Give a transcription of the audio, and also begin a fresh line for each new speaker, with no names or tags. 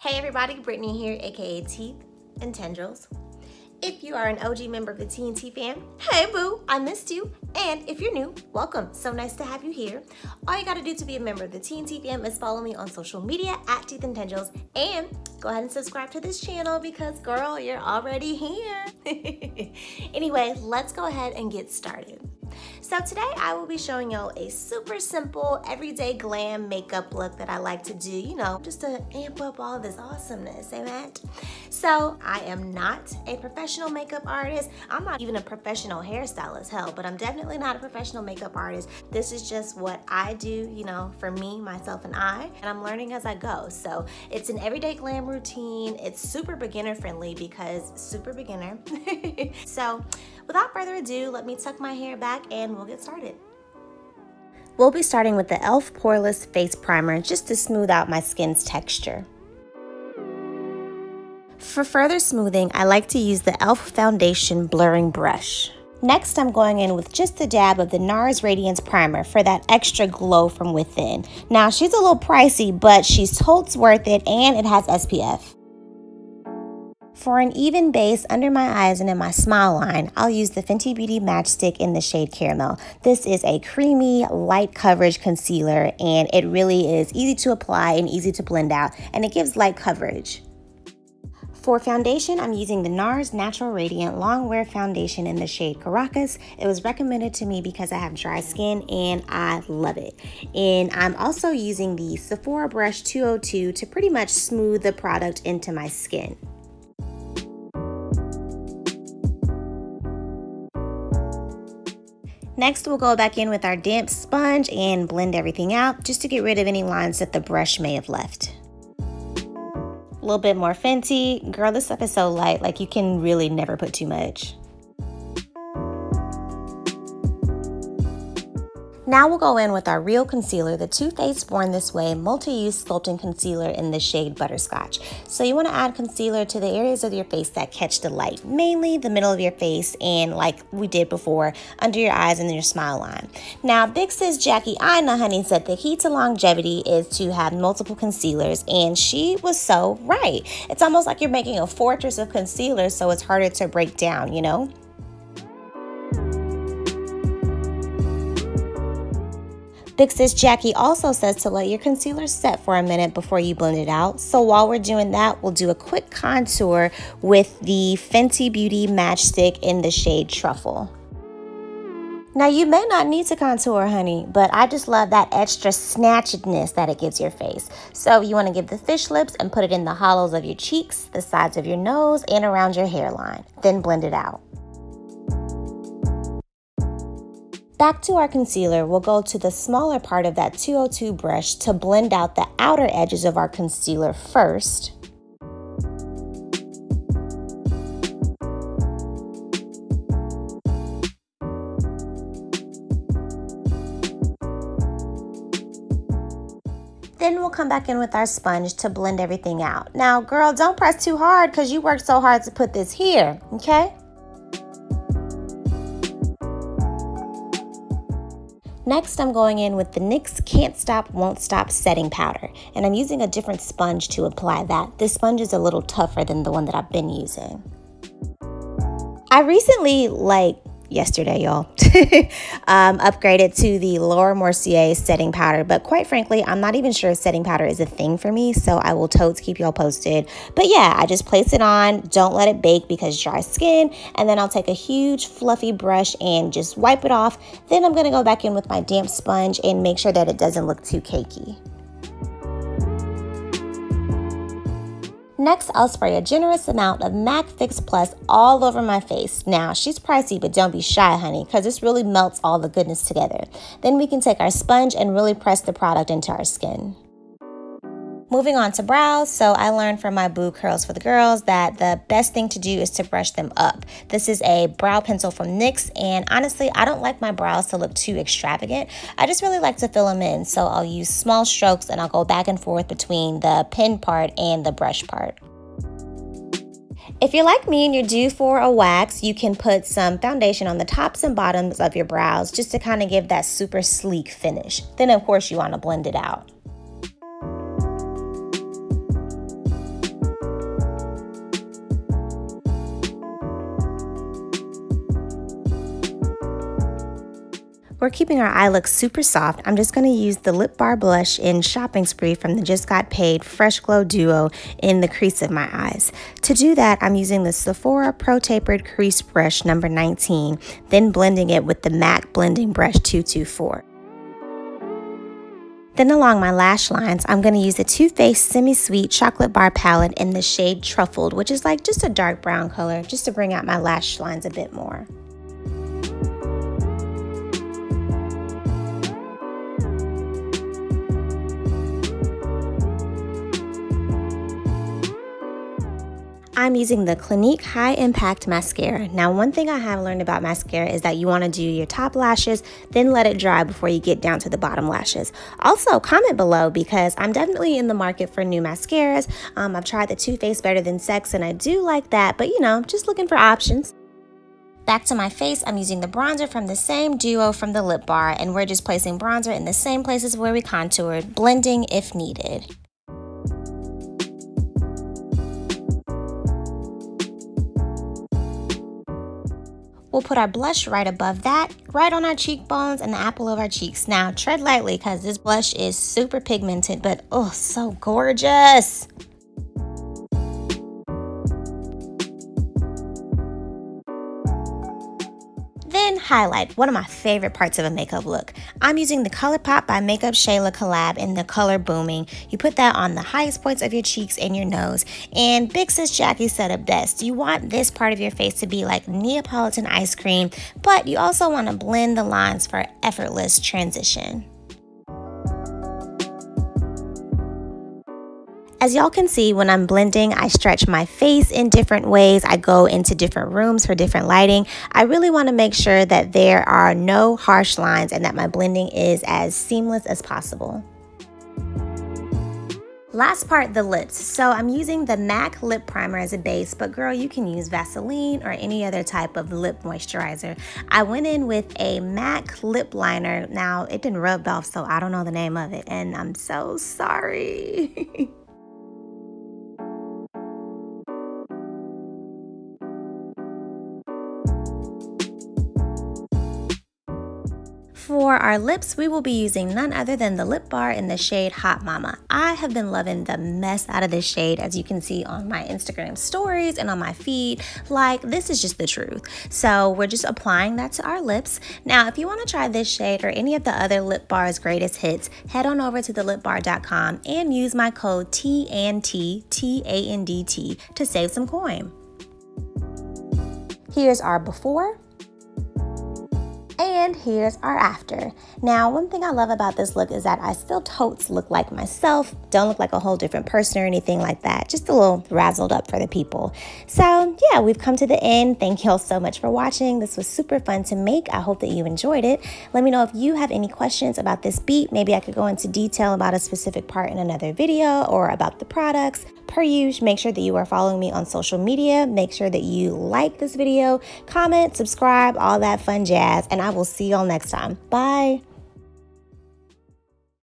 Hey everybody, Brittany here, aka Teeth and Tendrils. If you are an OG member of the TNT Fam, hey boo, I missed you. And if you're new, welcome. So nice to have you here. All you gotta do to be a member of the TNT Fam is follow me on social media at Teeth and Tendrils, and go ahead and subscribe to this channel because girl, you're already here. Anyway, let's go ahead and get started. So today I will be showing y'all a super simple everyday glam makeup look that I like to do, you know, just to amp up all this awesomeness, amen? So I am not a professional makeup artist. I'm not even a professional hairstylist, hell, but I'm definitely not a professional makeup artist. This is just what I do, you know, for me, myself, and I'm learning as I go. So it's an everyday glam routine. It's super beginner friendly because super beginner. So without further ado, let me tuck my hair back and we'll get started. We'll be starting with the e.l.f. Poreless Face Primer just to smooth out my skin's texture. For further smoothing, I like to use the e.l.f. Foundation Blurring Brush. Next, I'm going in with just a dab of the NARS Radiance Primer for that extra glow from within. Now, she's a little pricey, but she's totes worth it and it has SPF. For an even base under my eyes and in my smile line, I'll use the Fenty Beauty Matchstick in the shade Caramel. This is a creamy, light coverage concealer, and it really is easy to apply and easy to blend out, and it gives light coverage. For foundation, I'm using the NARS Natural Radiant Longwear Foundation in the shade Caracas. It was recommended to me because I have dry skin and I love it. And I'm also using the Sephora Brush 202 to pretty much smooth the product into my skin. Next, we'll go back in with our damp sponge and blend everything out just to get rid of any lines that the brush may have left. A little bit more Fenty. Girl, this stuff is so light, like you can really never put too much. Now we'll go in with our real concealer, the Too Faced Born This Way Multi-Use Sculpting Concealer in the shade Butterscotch. So you want to add concealer to the areas of your face that catch the light, mainly the middle of your face and, like we did before, under your eyes and your smile line. Now, Big Sis Jackie Ina Honey said the key to longevity is to have multiple concealers, and she was so right. It's almost like you're making a fortress of concealer, so it's harder to break down, you know? Big Sis Jackie also says to let your concealer set for a minute before you blend it out. So while we're doing that, we'll do a quick contour with the Fenty Beauty Matchstick in the shade Truffle. Now, you may not need to contour, honey, but I just love that extra snatchedness that it gives your face. So you want to give the fish lips and put it in the hollows of your cheeks, the sides of your nose, and around your hairline. Then blend it out. Back to our concealer, we'll go to the smaller part of that 202 brush to blend out the outer edges of our concealer first. Then we'll come back in with our sponge to blend everything out. Now, girl, don't press too hard because you worked so hard to put this here, okay? Next, I'm going in with the NYX Can't Stop, Won't Stop setting powder, and I'm using a different sponge to apply that. This sponge is a little tougher than the one that I've been using. I recently, yesterday, y'all, upgraded to the Laura Mercier setting powder, but quite frankly, I'm not even sure if setting powder is a thing for me, so I will totes keep y'all posted. But yeah, I just place it on, don't let it bake because dry skin, and then I'll take a huge fluffy brush and just wipe it off. Then I'm gonna go back in with my damp sponge and make sure that it doesn't look too cakey. Next, I'll spray a generous amount of MAC Fix Plus all over my face. Now, she's pricey, but don't be shy, honey, because this really melts all the goodness together. Then we can take our sponge and really press the product into our skin. Moving on to brows, so I learned from my Boo Curls for the Girls that the best thing to do is to brush them up. This is a brow pencil from NYX, and honestly, I don't like my brows to look too extravagant. I just really like to fill them in, so I'll use small strokes and I'll go back and forth between the pen part and the brush part. If you're like me and you're due for a wax, you can put some foundation on the tops and bottoms of your brows just to kind of give that super sleek finish. Then of course you want to blend it out. We're keeping our eye look super soft. I'm just going to use the Lip Bar Blush in Shopping Spree from the Just Got Paid Fresh Glow Duo in the crease of my eyes. To do that, I'm using the Sephora Pro Tapered Crease Brush number 19, then blending it with the MAC Blending Brush 224. Then along my lash lines, I'm going to use the Too Faced Semi-Sweet Chocolate Bar Palette in the shade Truffled, which is like just a dark brown color, just to bring out my lash lines a bit more. I'm using the Clinique High Impact Mascara. Now, one thing I have learned about mascara is that you want to do your top lashes, then let it dry before you get down to the bottom lashes. Also, comment below because I'm definitely in the market for new mascaras. I've tried the Too Faced Better Than Sex and I do like that, but you know, just looking for options. Back to my face, I'm using the bronzer from the same duo from the Lip Bar, and we're just placing bronzer in the same places where we contoured, blending if needed. We'll put our blush right above that, right on our cheekbones and the apple of our cheeks. Now, tread lightly because this blush is super pigmented, but oh, so gorgeous. Then highlight, one of my favorite parts of a makeup look. I'm using the ColourPop by Makeup Shayla collab in the color Booming. You put that on the highest points of your cheeks and your nose. And Big Sis Jackie said it best. You want this part of your face to be like Neapolitan ice cream, but you also want to blend the lines for effortless transition. As y'all can see, when I'm blending, I stretch my face in different ways. I go into different rooms for different lighting. I really want to make sure that there are no harsh lines and that my blending is as seamless as possible. Last part, the lips. So I'm using the MAC lip primer as a base, but girl, you can use Vaseline or any other type of lip moisturizer. I went in with a MAC lip liner. Now, it didn't rub off, so I don't know the name of it, and I'm so sorry. For our lips, we will be using none other than the Lip Bar in the shade Hot Mama. I have been loving the mess out of this shade, as you can see on my Instagram stories and on my feed. Like, this is just the truth. So we're just applying that to our lips. Now, if you want to try this shade or any of the other Lip Bar's greatest hits, head on over to thelipbar.com and use my code TNT, TANDT, to save some coin. Here's our before. And here's our after. Now, one thing I love about this look is that I still totes look like myself, don't look like a whole different person or anything like that, just a little razzled up for the people. So yeah, we've come to the end. Thank you all so much for watching. This was super fun to make. I hope that you enjoyed it. Let me know if you have any questions about this beat. Maybe I could go into detail about a specific part in another video or about the products. Per usual, make sure that you are following me on social media. Make sure that you like this video, comment, subscribe, all that fun jazz, and I will see y'all next time. Bye.